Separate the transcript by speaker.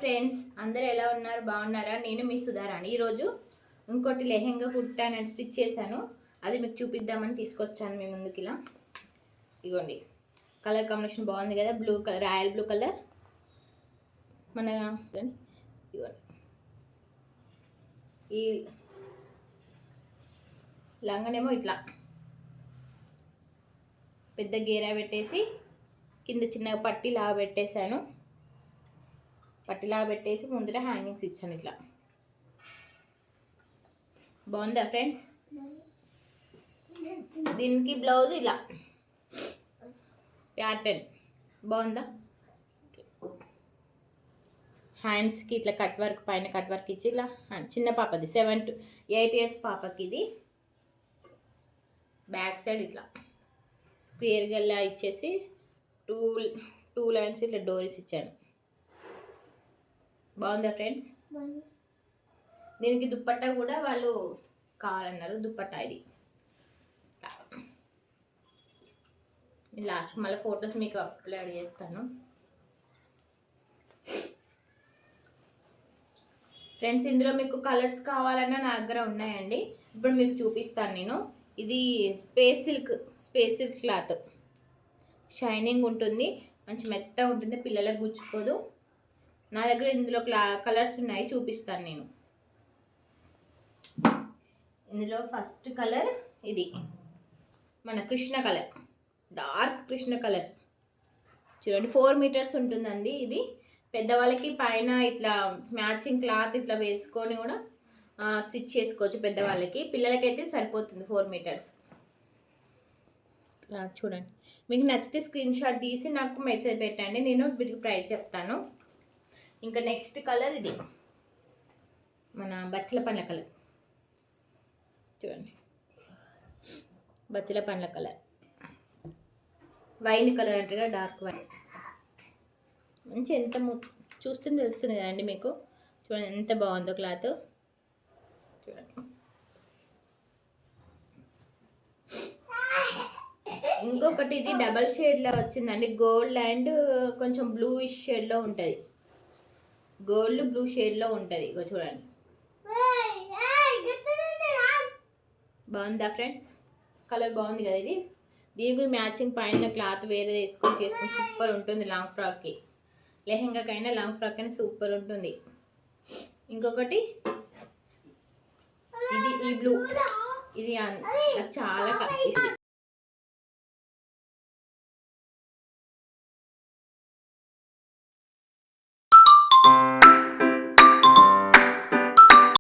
Speaker 1: Friends, అందరూ ఎలా ఉన్నారు? బాగున్నారా? నేను మీ సుధారాణి. ఈరోజు ఇంకోటి లెహెంగా కుట్టాను, స్టిచ్ చేశాను. అది మీకు చూపిద్దామని తీసుకొచ్చాను మీ ముందుకి. ఇలా ఇగోండి, కలర్ కాంబినేషన్ బాగుంది కదా, blue colour, royal blue colour. మన ఇగోండి, ఈ లంగనేమో ఇట్లా పెద్ద గేరా పెట్టేసి కింద చిన్నగా పట్టీలా పెట్టేశాను. పట్టిలా పెట్టేసి ముందర హ్యాంగింగ్స్ ఇచ్చాను. ఇట్లా బాగుందా ఫ్రెండ్స్? దీనికి బ్లౌజ్ ఇలా ప్యాటర్న్ బాగుందా? హ్యాండ్స్కి ఇట్లా కట్ వర్క్, పైన కట్ వర్క్ ఇచ్చి ఇలా చిన్న పాపది 7 to 8 years పాపకి ఇది. బ్యాక్ సైడ్ ఇట్లా స్క్వేర్గా ఇలా ఇచ్చేసి టూ లైన్స్ ఇట్లా డోరీస్ ఇచ్చాను. బాగుందా ఫ్రెండ్స్? దీనికి దుప్పట్టా కూడా వాళ్ళు కావాలన్నారు. దుప్పట్టా ఇది లాస్ట్ మళ్ళీ ఫొటోస్ మీకు అప్లోడ్ చేస్తాను. ఫ్రెండ్స్, ఇందులో మీకు కలర్స్ కావాలన్నా నా దగ్గర ఉన్నాయండి. ఇప్పుడు మీకు చూపిస్తాను నేను. ఇది స్పేస్ సిల్క్ క్లాత్, షైనింగ్ ఉంటుంది, మంచి మెత్తగా ఉంటుంది, పిల్లలకు గుచ్చుకోదు. నా దగ్గర ఇందులో కలర్స్ ఉన్నాయి, చూపిస్తాను నేను. ఇందులో ఫస్ట్ కలర్ ఇది మన Krishna colour, dark Krishna colour. చూడండి, 4 meters ఉంటుందండి ఇది. పెద్దవాళ్ళకి పైన ఇట్లా మ్యాచింగ్ క్లాత్ ఇట్లా వేసుకొని కూడా స్టిచ్ చేసుకోవచ్చు పెద్దవాళ్ళకి. పిల్లలకైతే సరిపోతుంది 4 meters. చూడండి, మీకు నచ్చితే స్క్రీన్ షాట్ తీసి నాకు మెసేజ్ పెట్టండి, నేను వీటికి ప్రైస్ చెప్తాను. ఇంకా నెక్స్ట్ కలర్ ఇది మన బచ్చల పండ్ల కలర్. చూడండి, బచ్చల పండ్ల కలర్, వైన్ కలర్ అంటారుగా, డార్క్ వైన్. మంచి ఎంత చూస్తుంది తెలుస్తుంది కదండి మీకు. చూడండి ఎంత బాగుందో క్లాత్. చూడండి, ఇంకొకటి ఇది డబల్ షేడ్లో వచ్చిందండి. గోల్డ్ అండ్ కొంచెం బ్లూయిష్ షేడ్లో ఉంటుంది. గోల్డ్ బ్లూ షేడ్లో ఉంటుంది. ఇగో చూడండి, బాగుందా ఫ్రెండ్స్? కలర్ బాగుంది కదా ఇది. దీనికి మ్యాచింగ్ పైన క్లాత్ వేరే వేసుకొని చేసుకుని సూపర్ ఉంటుంది. లాంగ్ ఫ్రాక్కి, లెహెంగాకైనా లాంగ్ ఫ్రాక్ అయినా సూపర్ ఉంటుంది. ఇంకొకటి ఇది ఈ బ్లూ, ఇది నాకు చాలా ఇష్టం.